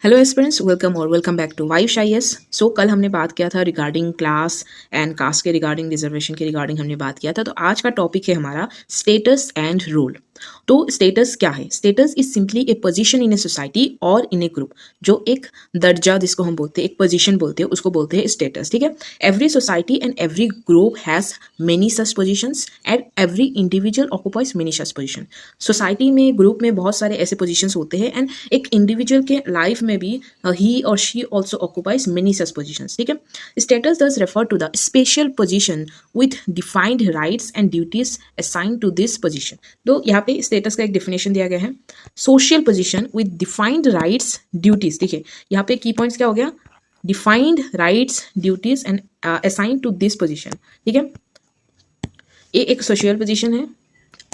Hello aspirants, welcome back to वाइफ शाइएस। So कल हमने बात किया था रिगार्डिंग क्लास एंड कास्ट के रिगार्डिंग, रिजर्वेशन के रिगार्डिंग हमने बात किया था। तो आज का टॉपिक है हमारा स्टेटस एंड रोल। तो स्टेटस क्या है? Status is simply A position in a society और इन ए ग्रुप। जो एक दर्जा जिसको हम बोलते हैं, एक पोजीशन बोलते हैं, उसको बोलते हैं स्टेटस। ठीक है। Every society and every group has many such positions and every individual occupies many such position. Society में, ग्रुप में बहुत सारे ऐसे पोजीशंस होते हैं एंड एक इंडिविजुअल के लाइफ में भी ही और she also occupies many such positions. ठीक है। Status does refer to the special position with defined rights and duties assign to this position. तो यहाँ पे स्टेटस का एक डिफिनेशन दिया गया है, social position with defined rights duties. देखिए यहाँ पे की पॉइंट्स क्या हो गया, defined rights duties and assign to this position. ठीक है, ये एक सोशल पोजीशन है।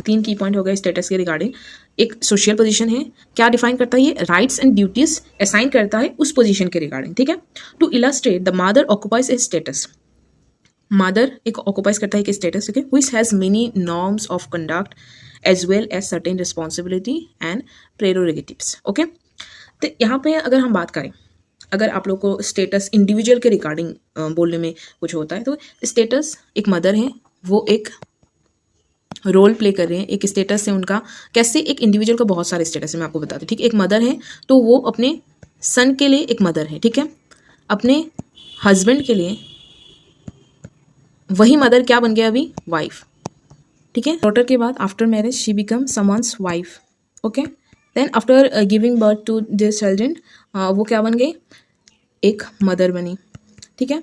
तीन की पॉइंट हो गए स्टेटस के रिगार्डिंग। एक सोशल पोजीशन है, क्या डिफाइन करता है ये, राइट्स एंड ड्यूटीज असाइन करता है उस पोजीशन के रिगार्डिंग। ठीक है। To illustrate the mother occupies a status, mother एक ऑक्युपाइज करता है एक स्टेटस, ठीक है, which has many norms of conduct as well as certain responsibility and prerogatives. Okay. तो यहाँ पे अगर हम बात करें, अगर आप लोग को स्टेटस इंडिविजुअल के रिगार्डिंग बोलने में कुछ होता है, तो स्टेटस एक मदर है, वो एक रोल प्ले कर रहे हैं, एक स्टेटस है उनका। कैसे? एक इंडिविजुअल का बहुत सारे स्टेटस है, मैं आपको बताती हूँ। ठीक है, एक मदर है तो वो अपने सन के लिए एक मदर है। ठीक है, अपने हस्बैंड के लिए वही मदर क्या बन गया अभी, वाइफ। ठीक है, डॉटर के बाद after marriage she become someone's wife. Okay, then after giving birth to their children वो क्या बन गई, एक मदर बनी। ठीक है,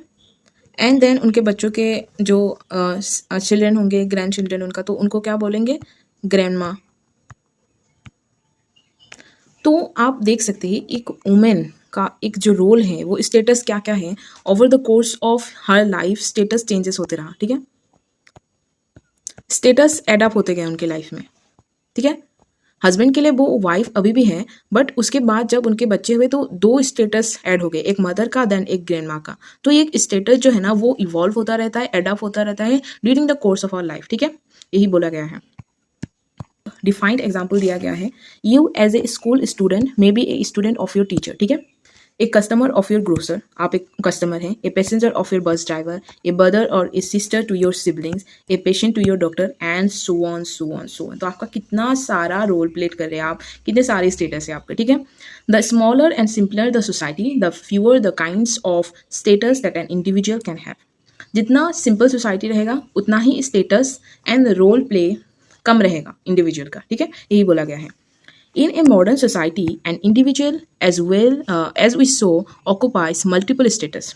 एंड देन उनके बच्चों के जो चिल्ड्रन होंगे, ग्रैंड चिल्ड्रन उनका, तो उनको क्या बोलेंगे, ग्रैंड माँ। तो आप देख सकते हैं एक वुमेन का एक जो रोल है, वो स्टेटस क्या क्या है। Over the course of her life status changes होते रहा। ठीक है, स्टेटस एडअप होते गए उनके लाइफ में। ठीक है, हस्बैंड के लिए वो वाइफ अभी भी है, बट उसके बाद जब उनके बच्चे हुए तो दो स्टेटस ऐड हो गए, एक मदर का देन एक ग्रैंड माँ का। तो ये स्टेटस जो है ना वो इवॉल्व होता रहता है, एडअप होता रहता है during the course of our life. ठीक है, यही बोला गया है। डिफाइंड एग्जाम्पल दिया गया है, you as a school student may be a student of your teacher. ठीक है, a customer of your grocer, आप एक कस्टमर हैं, a passenger of your bus driver, a brother or a sister to your siblings, a patient to your doctor and so on so on so on. तो आपका कितना सारा role play कर रहे हैं आप, कितने सारे स्टेटस है आपके। ठीक है, the smaller and simpler the society the fewer the kinds of status that an individual can have. जितना सिंपल सोसाइटी रहेगा उतना ही स्टेटस एंड रोल प्ले कम रहेगा इंडिविजुअल का। ठीक है, यही बोला गया है। In a modern society, an individual as well as we saw occupies multiple status.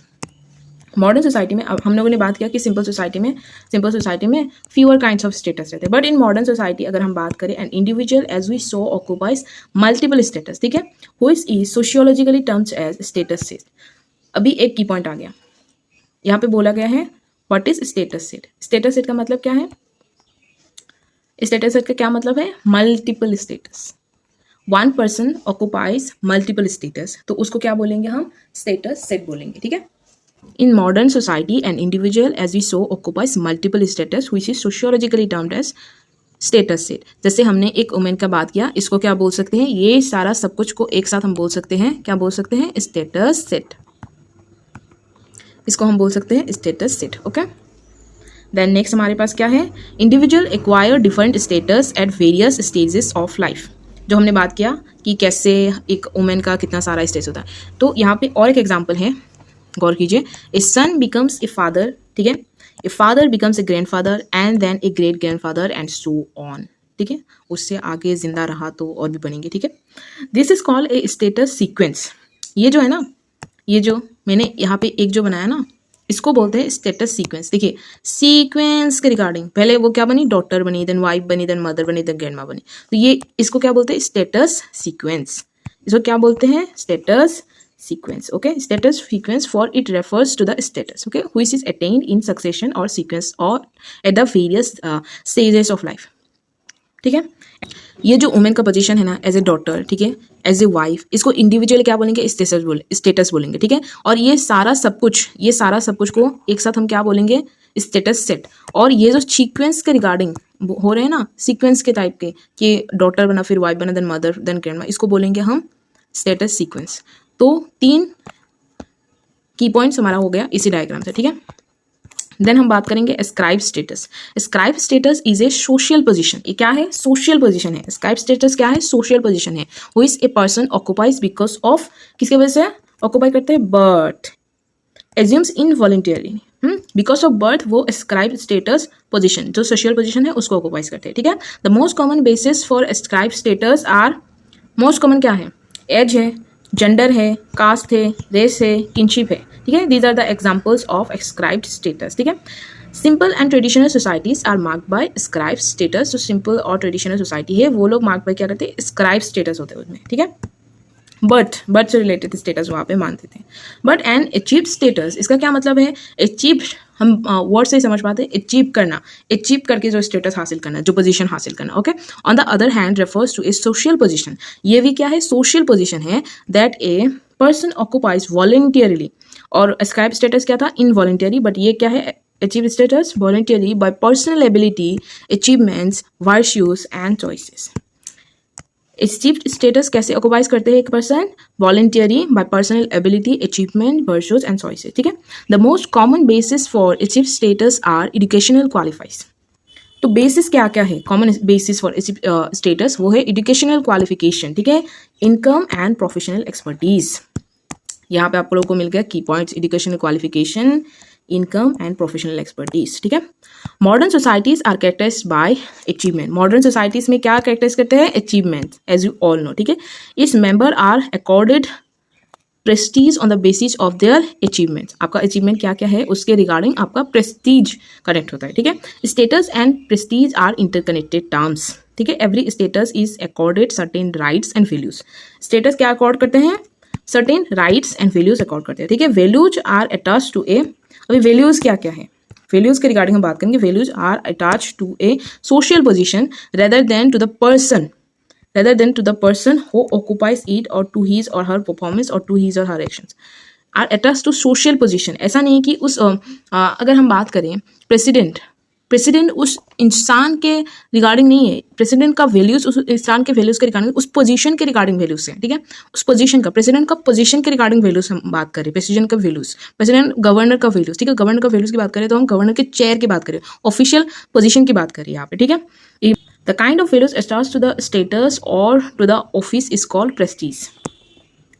Modern society में अब हम लोगों ने बात किया कि सिंपल सोसाइटी में फ्यूअर काइंड्स ऑफ स्टेटस रहते हैं, बट इन मॉडर्न सोसाइटी अगर हम बात करें, an individual as we so occupies multiple status. ठीक है, which is sociologically terms as status set. अभी एक की पॉइंट आ गया, यहाँ पे बोला गया है what is status set. Status set का मतलब क्या है? स्टेटस सेट का क्या मतलब है? Multiple status. One person occupies multiple status, तो उसको क्या बोलेंगे हम? स्टेटस सेट बोलेंगे। ठीक है, in modern society an individual as we so occupies multiple status which is sociologically termed as status set. जैसे हमने एक वुमेन का बात किया, इसको क्या बोल सकते हैं? ये सारा सब कुछ को एक साथ हम बोल सकते हैं, क्या बोल सकते हैं? Status set. इसको हम बोल सकते हैं status set. Okay, then next हमारे पास क्या है? Individual acquire different status at various stages of life. जो हमने बात किया कि कैसे एक वुमेन का कितना सारा स्टेज होता है, तो यहाँ पे और एक एग्जांपल है, गौर कीजिए। A son becomes a father. ठीक है, a father becomes a grandfather and then a great grandfather and so on. ठीक है, उससे आगे जिंदा रहा तो और भी बनेंगे। ठीक है, this is called a status sequence. ये जो है ना, ये जो मैंने यहाँ पे एक जो बनाया ना, इसको बोलते हैं स्टेटस सीक्वेंस। देखिए, सीक्वेंस के रिगार्डिंग पहले वो क्या बनी, डॉटर बनी, देन वाइफ बनी, देन मदर बनी, देन ग्रैंडमा बनी। तो ये इसको क्या बोलते हैं? Status sequence. इसको क्या बोलते हैं? Status sequence. Okay, status sequence for it refers to the status, okay, which is attend in succession or sequence or at the various stages of life. ठीक है, ये जो वुमेन का पोजीशन है ना, एज ए डॉटर, ठीक है, as a wife, इसको इंडिविजुअल क्या बोलेंगे? स्टेटस बोलेंगे। ठीक है, और ये सारा सब कुछ को एक साथ हम क्या बोलेंगे? Status set. और ये जो सीक्वेंस के रिगार्डिंग हो रहे हैं ना, सीक्वेंस के टाइप के, कि डॉटर बना, फिर वाइफ बना, देन मदर, देन ग्रैंडमा, इसको बोलेंगे हम स्टेटस सीक्वेंस। तो 3 की पॉइंट्स हमारा हो गया इसी डायग्राम से, ठीक है। देन हम बात करेंगे ascribe status. Ascribe status is a social position. ये क्या है? सोशल पोजीशन है। एस्क्राइब स्टेटस क्या है? सोशल पोजीशन है। Who is a person occupies because of, किसके वजह से ऑक्युपाई करते हैं? Birth. Assumes involuntarily, because of birth वो एस्क्राइब स्टेटस पोजीशन, जो सोशल पोजीशन है उसको ऑक्युपाइज करते हैं, ठीक है। The most common basis for ascribe status are, most common क्या है? एज है, जेंडर है, कास्ट है, रेस है, किनशिप है, ठीक है। These are the examples of ascribed status, ठीक है। Simple and traditional societies are marked by ascribed status. जो सिंपल और ट्रेडिशनल सोसाइटी है वो लोग मार्क बाय क्या करते हैं? स्क्राइब स्टेटस होते हैं उसमें, ठीक है। बर्थ से रिलेटेड स्टेटस वहाँ पे मानते थे। बट एंड अचीव स्टेटस, इसका क्या मतलब है? अचीव, हम वर्ड से ही समझ पाते हैं, अचीव करना, अचीव करके जो स्टेटस हासिल करना, जो पोजीशन हासिल करना, okay. On the other hand refers to a social position. ये भी क्या है? सोशल पोजीशन है that a person occupies voluntarily. और अस्क्राइब स्टेटस क्या था? इनवॉलंटियरी। बट ये क्या है? Achieve status voluntarily by personal ability, achievements, virtues and choices. Achieved status कैसे ऑक्युपाइज करते हैं एक person? Voluntary, by personal ability, achievement, virtues and choices, ठीक है। The most common basis for achieve status are educational qualifies. तो basis क्या क्या है? Common basis for achieve status वो है एजुकेशनल क्वालिफिकेशन, ठीक है, इनकम एंड प्रोफेशनल एक्सपर्टीज। यहाँ पे आप लोगों को मिल गया की points, educational qualification, income and professional expertise, ठीक है। Modern societies are characterized by achievement. Modern societies में क्या कैरेक्टराइज करते हैं? Achievement, as you all know, ठीक है। Its member are accorded prestige on the basis of their achievements. आपका achievement क्या क्या है उसके रिगार्डिंग आपका प्रेस्टीज कनेक्ट होता है, ठीक है। Status and prestige are interconnected terms, ठीक है। Every status is accorded certain rights and values. Status क्या अकॉर्ड करते हैं? Certain rights and values accord करते हैं, ठीक है। Values are attached to a, अभी वैल्यूज क्या क्या है? वैल्यूज के रिगार्डिंग हम बात करेंगे। Values are attached to a social position rather than to the person who occupies it or to his or her performance or to his or her actions are attached to social position। ऐसा नहीं कि उस अगर हम बात करें president उस इंसान के रिगार्डिंग नहीं है। प्रेसिडेंट का वैल्यूज उस इंसान के वैल्यूज के रिगार्डिंग, उस पोजीशन के रिगार्डिंग वैल्यूज है, ठीक है। उस पोजीशन का, प्रेसिडेंट का पोजीशन के रिगार्डिंग वैल्यूज हम बात करें, प्रेसिडेंट का वैल्यूज, प्रेसिडेंट गवर्नर का वैल्यूज, ठीक है। गवर्नर का वैल्यूज की बात करें तो हम गवर्नर के चेयर की बात करें, ऑफिशियल पोजीशन की बात करें यहाँ पे, ठीक है। The kind of values attached to the status or to the office is called prestige।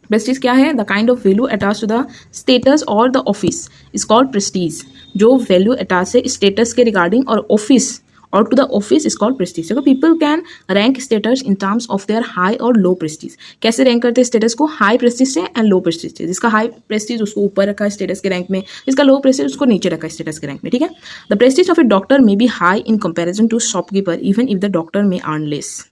Prestige क्या है? The kind of value attach to the status or the office is called prestige. जो वैल्यू अटैच है status के regarding और office और to the office is called prestige. तो people can rank status in terms of their high or low prestige. कैसे rank करते हैं status को? हाई प्रेस्टीज से एंड लो प्रेस्टीज से। जिसका हाई प्रेस्टीज उसको ऊपर रखा है स्टेटस के रैंक में, जिसका लो प्रेस्टीज उसको नीचे रखा है स्टेटस के रैंक में, ठीक है। The prestige of a doctor may be high in comparison to shopkeeper even if the doctor may earn less.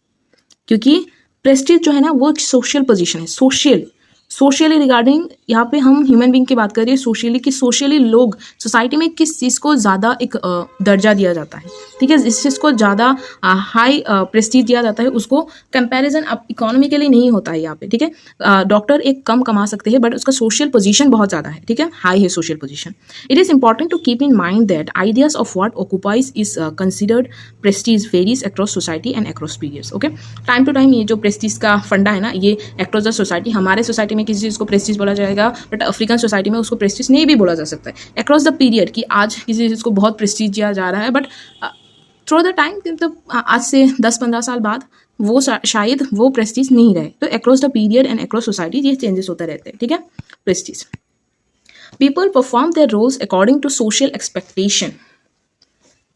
क्योंकि प्रेस्टीज जो है ना वो एक सोशल पोजीशन है, सोशली रिगार्डिंग यहाँ पे हम ह्यूमन बीइंग की बात कर रहे हैं सोशली, कि सोशली लोग सोसाइटी में किस चीज़ को ज़्यादा एक दर्जा दिया जाता है, ठीक है। जिस चीज़ को ज़्यादा हाई प्रेस्टीज दिया जाता है उसको कंपैरिजन अब इकोनॉमी के लिए नहीं होता है यहाँ पे, ठीक है। डॉक्टर एक कम कमा सकते हैं बट उसका सोशल पोजीशन बहुत ज़्यादा है, ठीक है, हाई है social position. It is important to keep in mind that ideas of what occupies is considered prestige varies across society and across periods, okay. Time to time ये जो प्रेस्टीज का फंडा है ना, ये अक्रॉस द सोसाइटी, हमारे society में किसी चीज़ को प्रेस्टीज बोला जाएगा बट अफ्रीकन सोसाइटी में उसको प्रेस्टीज नहीं भी बोला जा सकता है। अक्रॉस द पीरियड कि आज किसी चीज़ को बहुत प्रेस्टीज दिया जा रहा है बट थ्रू द टाइम, मतलब आज से 10-15 साल बाद वो शायद वो प्रेस्टीज नहीं रहे। तो across the period and across society ये चेंजेस होते रहते हैं, ठीक है। Prestige, people perform their roles according to social expectation.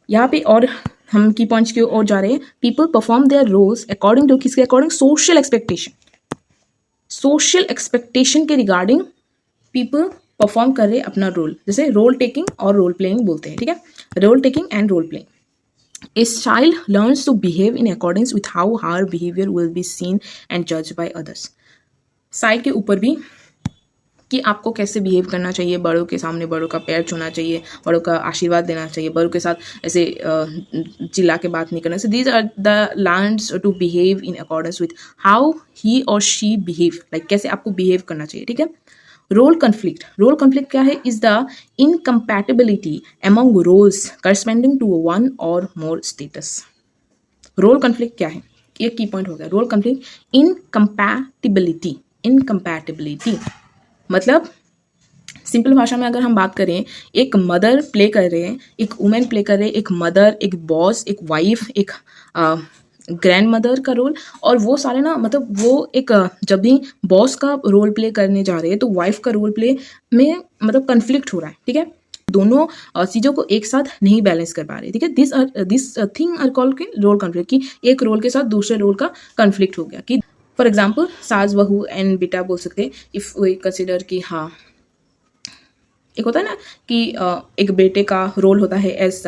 यहाँ पे और हम की पॉइंट्स की ओर जा रहे हैं। People perform their roles according to, किसके according? Social expectation. Social expectation के रिगार्डिंग पीपल परफॉर्म कर रहे अपना रोल, जैसे रोल टेकिंग और रोल प्लेइंग बोलते हैं, ठीक है। Role taking and role playing. A child learns to behave in accordance with how her behavior will be seen and judged by others। Side के ऊपर भी कि आपको कैसे बिहेव करना चाहिए, बड़ों के सामने बड़ों का पैर छूना चाहिए, बड़ों का आशीर्वाद देना चाहिए, बड़ों के साथ ऐसे चिल्ला के बात नहीं करना। So these are the learns to behave in accordance with how he और शी बिहेव, लाइक कैसे आपको बिहेव करना चाहिए, ठीक है। रोल कन्फ्लिक्ट क्या है? Is the incompatibility among roles corresponding to one or more status. Role conflict क्या है? एक की पॉइंट हो गया। Role conflict, incompatibility incompatibility. मतलब सिंपल भाषा में अगर हम बात करें, एक मदर प्ले कर रहे हैं, एक वुमेन प्ले कर रहे हैं, एक मदर, एक बॉस, एक वाइफ, एक ग्रैंड मदर का रोल, और वो सारे ना मतलब वो एक जब भी बॉस का रोल प्ले करने जा रहे हैं तो वाइफ का रोल प्ले में मतलब कन्फ्लिक्ट हो रहा है, ठीक है। दोनों चीज़ों को एक साथ नहीं बैलेंस कर पा रहे, ठीक है। दिस थिंग आर कॉल्ड के रोल कन्फ्लिक्ट, कि एक रोल के साथ दूसरे रोल का कन्फ्लिक्ट हो गया। कि फॉर एग्जाम्पल सास बहू एंड बेटा बोल सकते हैं, इफ़ वी कंसिडर कि हाँ एक होता है ना कि एक बेटे का रोल होता है एज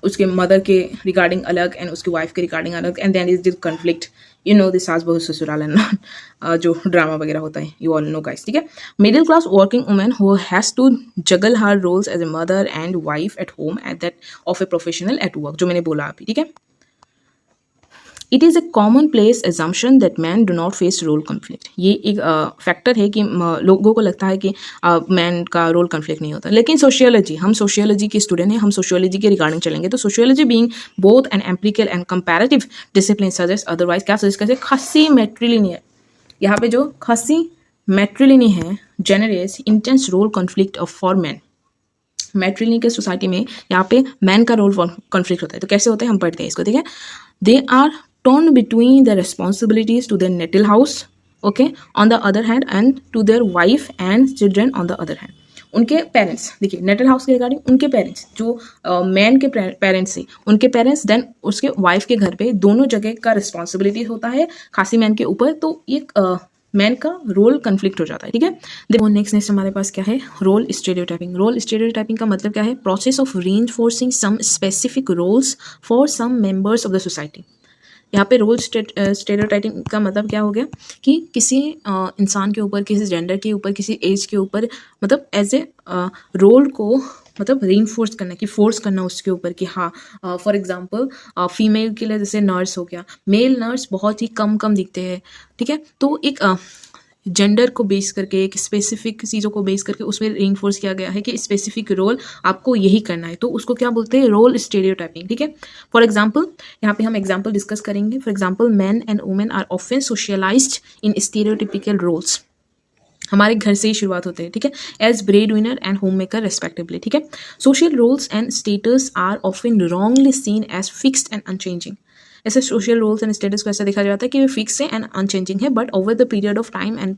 उसके मदर के रिगार्डिंग अलग एंड उसकी वाइफ के रिगार्डिंग अलग, and then is this conflict, you know this सास बहू ससुराल एंड जो ड्रामा वगैरह होता है, यू ऑल नो गाइस, ठीक है। Middle class working women who has to juggle her roles as a mother and wife at home at that of a professional at work, जो मैंने बोला अभी, ठीक है। It is a common place assumption that man do not face role conflict. ये एक factor है कि लोगों को लगता है कि मैन का रोल कन्फ्लिक्ट नहीं होता, लेकिन सोशियोलॉजी, हम सोशियोलॉजी के स्टूडेंट हैं, हम सोशियोलॉजी के रिगार्डिंग चलेंगे। तो sociology being both an empirical and comparative discipline suggest otherwise, क्या सजेस्ट करते हैं, खासी मैट्रिलिनी है यहाँ पे, जो खासी मैट्रिलिनी है generates intense role conflict of for man. Matriliny के सोसाइटी में यहाँ पे मैन का रोल कॉन्फ्लिक्ट होता है। तो कैसे होता है, हम पढ़ते हैं इसको, ठीक है। They are torn between their responsibilities to their natal house, okay, on the other hand, and to their wife and children on the other hand. उनके पेरेंट्स, देखिए नेटल हाउस के रिगार्डिंग उनके पेरेंट्स, जो मैन के parents से उनके parents, then उसके wife के घर पे, दोनों जगह का रिस्पॉन्सिबिलिटी होता है खासी मैन के ऊपर। तो ये मैन का रोल कन्फ्लिक्ट हो जाता है, ठीक है। देखो नेक्स्ट हमारे पास क्या है, रोल स्टेरियोटाइपिंग। रोल स्टेरियोटाइपिंग का मतलब क्या है, process of reinforcing some specific roles for some members of the society. यहाँ पे रोल स्टेरियोटाइपिंग का मतलब क्या हो गया कि किसी इंसान के ऊपर, किसी जेंडर के ऊपर, किसी एज के ऊपर, मतलब एज ए रोल को मतलब रीइंफोर्स करना, कि फोर्स करना उसके ऊपर कि हाँ, फॉर एग्जांपल फीमेल के लिए जैसे नर्स हो गया, मेल नर्स बहुत ही कम दिखते हैं, ठीक है। तो एक जेंडर को बेस करके, एक स्पेसिफिक चीज़ों को बेस करके उसमें रीइंफोर्स किया गया है कि स्पेसिफिक रोल आपको यही करना है, तो उसको क्या बोलते हैं, रोल स्टेरियोटाइपिंग, ठीक है। फॉर एग्जांपल यहाँ पे हम एग्जांपल डिस्कस करेंगे। For example man and women are often socialized in stereotypical roles. हमारे घर से ही शुरुआत होते हैं, ठीक है, as bread winner and home maker respectively, ठीक है। Social roles and status are often wrongly seen as fixed and unchanging. ऐसे सोशल रोल्स एंड स्टेटस को ऐसा देखा जाता है कि वे फिक्स है एंड अनचेंजिंग है, but over the period of time and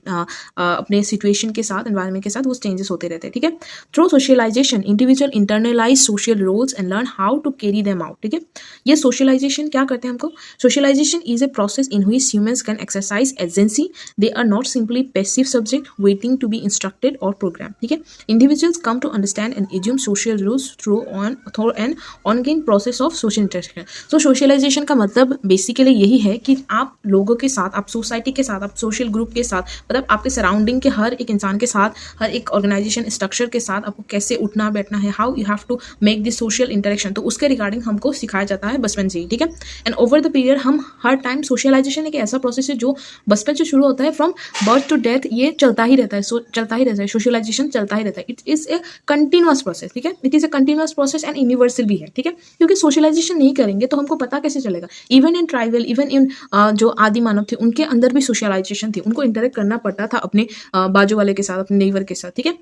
अपने सिचुएशन के साथ, एनवायरमेंट के साथ वो चेंजेस होते रहते हैं, ठीक है। Through socialization individual internalize social roles and learn how to carry them out, ठीक है। ये सोशलाइजेशन क्या करते हैं हमको, socialization is a process in which humans can exercise agency, they are not simply passive subject waiting to be instructed or program, ठीक है। Individuals come to understand and assume social rules through an ongoing process of social interaction. तो socialization का मतलब basically यही है कि आप लोगों के साथ, आप सोसाइटी के साथ, आप सोशल ग्रुप के साथ, मतलब आपके सराउंडिंग के हर एक इंसान के साथ, हर एक ऑर्गेनाइजेशन स्ट्रक्चर के साथ आपको कैसे उठना बैठना है, how you have to make this social interaction, तो उसके रिगार्डिंग हमको सिखाया जाता है बचपन से ही, ठीक है। एंड ओवर द पीरियड हम हर टाइम, सोशलाइजेशन एक ऐसा प्रोसेस है जो बचपन से शुरू होता है, फ्रॉम बर्थ टू डेथ ये चलता ही रहता है, चलता ही रहता है, सोशलाइजेशन चलता ही रहता है। It is a continuous process, ठीक है, it is a continuous process and universal भी है, ठीक है। क्योंकि सोशलाइजेशन नहीं करेंगे तो हमको पता कैसे चलेगा। Even in tribal, even in जो आदि मानव थे उनके अंदर भी सोशलाइजेशन थी, उनको इंटरेक्ट करना पड़ता था अपने बाजू वाले के साथ, अपने नेबर के साथ, ठीक है,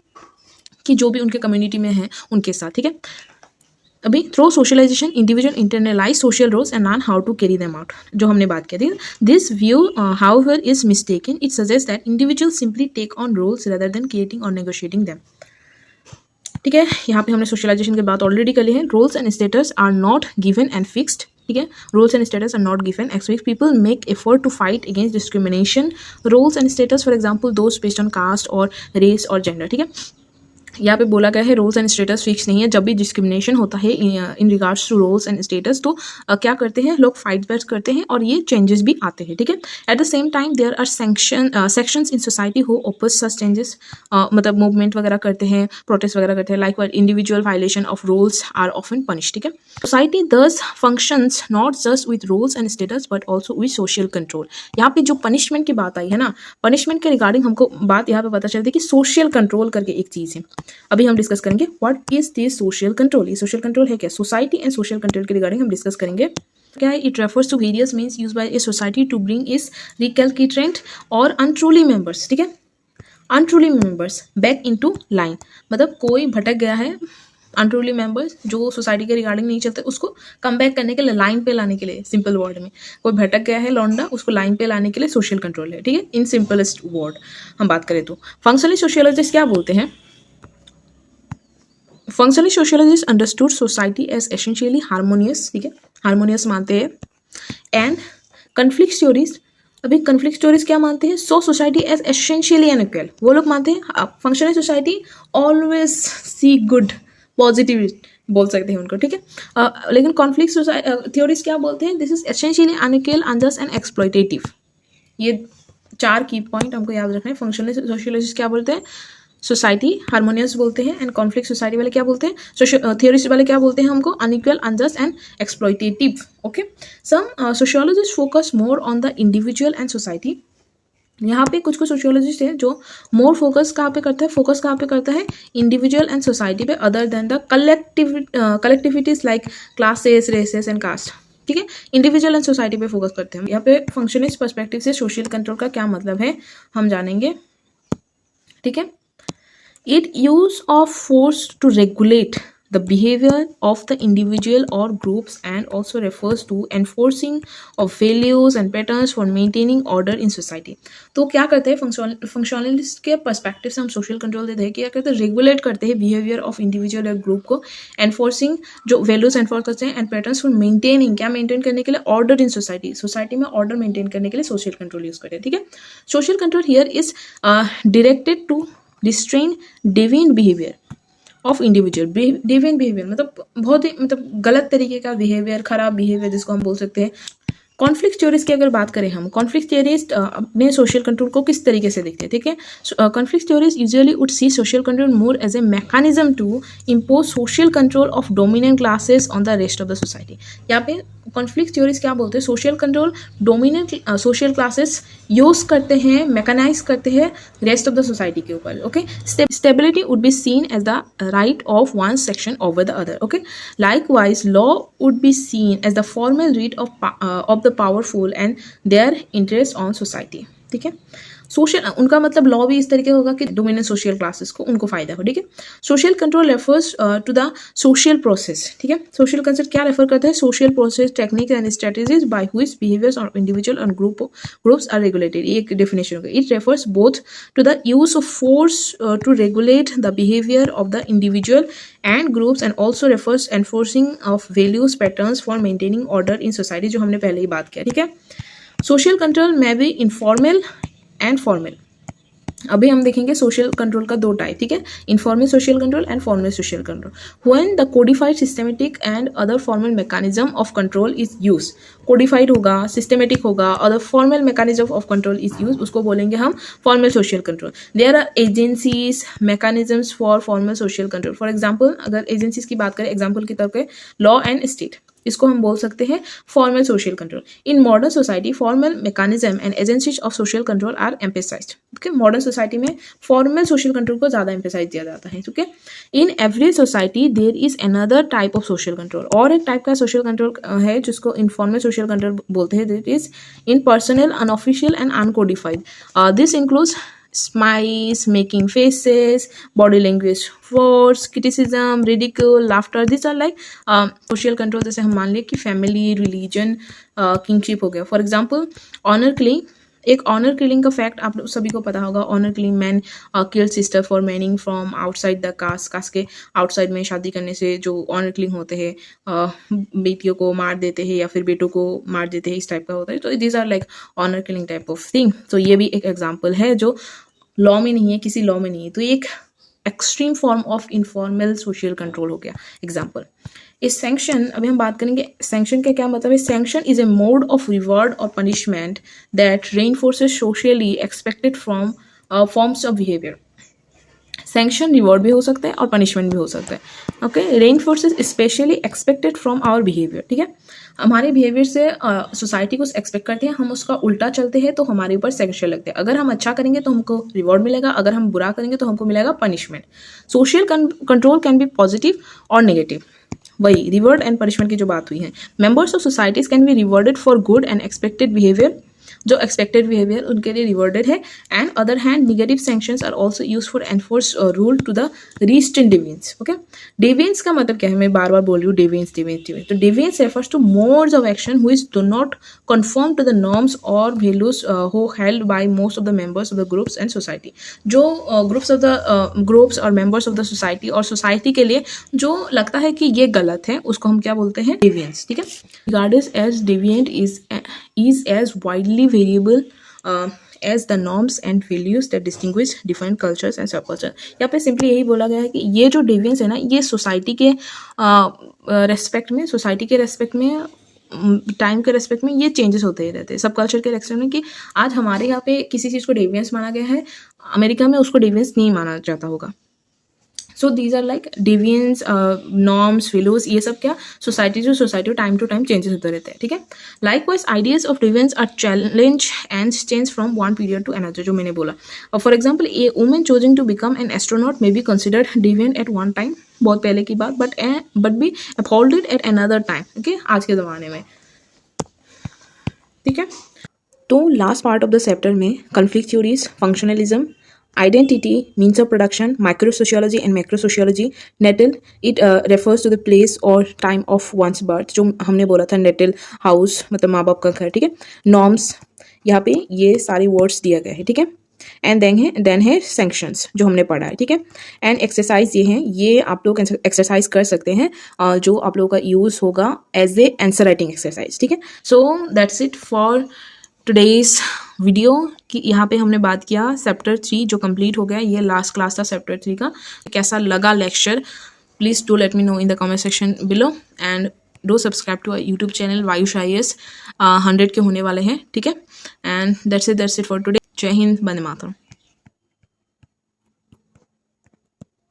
कि जो भी उनके कम्युनिटी में है उनके साथ, ठीक है। अभी through socialization individual internalize social roles and learn how to carry them out, जो हमने बात की थी। This view however is mistaken, it suggest that individual simply take on roles rather than creating or negotiating them, ठीक है। यहाँ पे हमने सोशलाइजेशन की बात ऑलरेडी कर ली है। Roles and status are not given and fixed, ठीक है, roles and status are not given and fixed, people make effort to fight against discrimination. Roles and status for example those based on caste or race or gender, ठीक है। यहाँ पे बोला गया है roles and status fix नहीं है, जब भी डिस्क्रिमिनेशन होता है in regards to roles and status, तो क्या करते हैं लोग, फाइट बैक करते हैं और ये चेंजेस भी आते हैं, ठीक है। At the same time there are sections in society who oppose such changes, मतलब मूवमेंट वगैरह करते हैं, प्रोटेस्ट वगैरह करते हैं, like individual violation of roles are often punish, ठीक है। Society thus functions not just with roles and status but also with social control. यहाँ पे जो पनिशमेंट की बात आई है ना, पनिशमेंट के रिगार्डिंग हमको बात यहाँ पे पता चलती है कि सोशल कंट्रोल करके एक चीज़ है। अभी हम डिस्कस करेंगे what is this social control. ये सोशल कंट्रोल है क्या, सोसाइटी एंड सोशल कंट्रोल के रिगार्डिंग हम डिस्कस करेंगे। क्या है? It refers to various means use by a society to bring its recalcitrant or unruly members, ठीक है, unruly members back into line, मतलब कोई भटक गया है, अनट्रूली मेंबर्स जो सोसाइटी के रिगार्डिंग नहीं चलते उसको कम बैक करने के लिए, लाइन पे लाने के लिए, सिंपल वर्ड में कोई भटक गया है लौंडा, उसको लाइन पे लाने के लिए सोशल कंट्रोल है, ठीक है, इन सिंपलेस्ट वर्ड हम बात करें तो। फंक्शनली सोशियोलॉजिस्ट क्या बोलते हैं? Functionally sociologist understood society as essentially harmonious, ठीक है, हार्मोनियस मानते हैं, एंड कन्फ्लिक्ट थ्योरीज, अभी कन्फ्लिक्ट थ्योरीज क्या मानते हैं? So society as essentially unequal, वो लोग मानते हैं functional society always see good, positive बोल सकते हैं उनको, ठीक है, लेकिन कॉन्फ्लिक्ट थ्योरीज क्या बोलते हैं? This is essentially unequal, unjust and exploitative. ये 4 की पॉइंट हमको याद रखना है। फंक्शनल सोशियोलॉजिस्ट क्या बोलते हैं? सोसाइटी हार्मोनियस बोलते हैं, एंड कॉन्फ्लिक्ट सोसाइटी वाले क्या बोलते हैं? थियोरिस्ट वाले क्या बोलते हैं हमको? Unequal, unjust and exploitative. Okay, some sociologist focus more on the individual and society. यहाँ पे कुछ सोशियोलॉजिस्ट है जो मोर फोकस कहाँ पे करता है? फोकस कहाँ पे करता है? इंडिविजुअल एंड सोसाइटी पे, other than the collectivities like classes, races and caste, ठीक है, इंडिविजुअल एंड सोसाइटी पे फोकस करते हैं। यहाँ पे फंक्शनिस्ट पर्सपेक्टिव से सोशल कंट्रोल का क्या मतलब है हम जानेंगे, ठीक है। It use of force to regulate the behavior of the individual or groups, and also refers to enforcing of values and patterns for maintaining order in society। तो क्या करते हैं फंक्शनलिस्ट के पर्सपेक्टिव से हम सोशल कंट्रोल देते हैं, क्या करते हैं? रेगुलेट करते हैं बिहेवियर ऑफ इंडिविजुअल और ग्रुप को, एनफोर्सिंग जो वैल्यूज एनफोर्स करते हैं, एंड पैटर्न्स फॉर मेंटेनिंग, क्या मेंटेन करने के लिए? ऑर्डर इन सोसाइटी, सोसाइटी में ऑर्डर मेंटेन करने के लिए सोशल कंट्रोल यूज करते हैं, ठीक है। Social control here is directed to restrain deviant behaviour of individual. Deviant behaviour मतलब बहुत ही गलत तरीके का बिहेवियर, खराब बिहेवियर जिसको हम बोल सकते हैं। कॉन्फ्लिक्ट थ्योरीज की अगर बात करें हम, कॉन्फ्लिक्ट थ्योरीज अपने सोशल कंट्रोल को किस तरीके से देखते हैं, ठीक है। Conflict theories usually would see social control more as a mechanism to impose social control of dominant classes on the rest of the society. यहाँ पे कॉन्फ्लिक्ट थ्योरीज क्या बोलते हैं? Social control dominant social classes use करते हैं, mechanise करते हैं rest of the society के ऊपर। Okay, stability would be seen as the right of one section over the other. Okay, likewise law would be seen as the formal read of the powerful and their interest on society, ठीक है। Social उनका मतलब law भी इस तरीके होगा कि dominant social classes को उनको फायदा हो, ठीक है। Social control refers to the social process, ठीक है। सोशल कंसेप्ट क्या रेफर करता है? Social process, technique and strategies by which behaviours of individual and groups are regulated. ये एक डेफिनेशन होगा। It refers both to the use of force to regulate the behaviour of the individual and groups, and also refers enforcing of values patterns for maintaining order in society, जो हमने पहले ही बात किया, ठीक है। सोशल कंट्रोल में भी informal and formal. अभी हम देखेंगे सोशल कंट्रोल का 2 टाइप, ठीक है, informal social control and formal social control. When the codified systematic and other formal mechanism of control is use, codified होगा, सिस्टमेटिक होगा, other formal mechanism of control is use, उसको बोलेंगे हम formal social control. There are agencies mechanisms for formal social control. For example, अगर agencies की बात करें, example की तरफ लॉ एंड स्टेट, इसको हम बोल सकते हैं formal social control. In modern society formal mechanism and agencies of social control are emphasised. Okay, modern society में फॉर्मल सोशल कंट्रोल को ज्यादा एम्फेसाइज दिया जाता है, ठीक है। In every society there is another type of social control, और एक टाइप का सोशल कंट्रोल है जिसको इनफॉर्मल सोशल कंट्रोल बोलते हैं। That is in personal, unofficial and uncodified. This includes smiles, making faces, body language, words, criticism, ridicule, laughter. These are like social control। जैसे हम मान लें कि family, religion, kingship हो गया। For example, honor killing। एक ऑनर किलिंग का fact आप सभी को पता होगा। Honour killing, man kill sister for manning from outside the caste. Caste के आउटसाइड में शादी करने से जो ऑनर किलिंग होते हैं, बेटियों को मार देते हैं या फिर बेटों को मार देते हैं, इस टाइप का होता है। तो these are like honour killing type of thing. तो ये भी एक एग्जाम्पल है जो लॉ में नहीं है, किसी लॉ में नहीं है। तो एक extreme form of informal social control हो गया एग्जाम्पल। इस सैंक्शन, अभी हम बात करेंगे सैंक्शन का क्या मतलब है। Sanction is a mode of reward और punishment that reinforces socially expected from forms of behaviour. Sanction reward भी हो सकता है और पनिशमेंट भी हो सकता है। Okay, reinforces specially expected from our behaviour, ठीक है। हमारे बिहेवियर से सोसाइटी कुछ एक्सपेक्ट करते हैं, हम उसका उल्टा चलते हैं तो हमारे ऊपर सैंक्शन लगते हैं। अगर हम अच्छा करेंगे तो हमको रिवॉर्ड मिलेगा, अगर हम बुरा करेंगे तो हमको मिलेगा punishment. Social control can be positive और नेगेटिव। वही रिवॉर्ड एंड पनिशमेंट की जो बात हुई है। Members of societies can be rewarded for good and expected behaviour, जो एक्सपेक्टेड बिहेवियर उनके लिए रिवॉर्डेड है। And other hand negative sanctions are also use for enforce rule to the restrain deviance. Okay, deviance का मतलब क्या है, मैं बार बार बोल रही हूँ डेविएंस डेविएंस डेविएंस। तो deviance refers to modes of action which do not conform to the norms or values who held by most of the members of the groups and society। जो ग्रुप्स और मेंबर्स ऑफ द सोसाइटी और society के लिए जो लगता है कि ये गलत है, उसको हम क्या बोलते हैं, डेविएंस। ठीक है, regarded as deviant is as widely variable as the norms and values that distinguish different cultures and subculture। यहाँ पे सिंपली यही बोला गया है कि ये जो डेविएंस है ना, ये सोसाइटी के रेस्पेक्ट में, सोसाइटी के रेस्पेक्ट में, टाइम के रेस्पेक्ट में ये चेंजेस होते ही रहते हैं। सब कल्चर के रेस्पेक्ट में कि आज हमारे यहाँ पे किसी चीज़ को डेविएंस माना गया है, अमेरिका में उसको डेविएंस नहीं माना जाता होगा। So these are like deviance, norms, values, ये सब क्या society time to time changes होते रहते हैं। ठीक है, likewise ideas of deviance are challenge and change from one period to another, जो मैंने बोला। For example, a women choosing to become an astronaut may be considered deviant at one time, बहुत पहले की बात, but be upholded at another time. Okay, आज के ज़माने में। ठीक है, तो last part of the chapter में conflict theories, functionalism, identity, means of production, micro sociology and macro sociology, natal, it refers to the place और टाइम ऑफ वंस बर्थ, जो हमने बोला था नेटल हाउस मतलब माँ बाप का घर। ठीक है, नॉर्म्स, यहाँ पे ये सारे वर्ड्स दिया गया है। ठीक है, एंड देन है सैंक्शंस, जो हमने पढ़ा है। ठीक है, एंड एक्सरसाइज ये हैं, ये आप लोग एक्सरसाइज कर सकते हैं, जो आप लोगों का यूज़ होगा as a answer writing exercise. ठीक है, so that's it for today's video कि यहाँ पे हमने बात किया चैप्टर 3 जो कंप्लीट हो गया। ये लास्ट क्लास था चैप्टर 3 का। कैसा लगा lecture, please do let me know in the comment section below and do subscribe to YouTube channel Vayush IAS। 100 के होने वाले हैं। ठीक है, and that's it for today. जय हिंद, वंदे मातरम।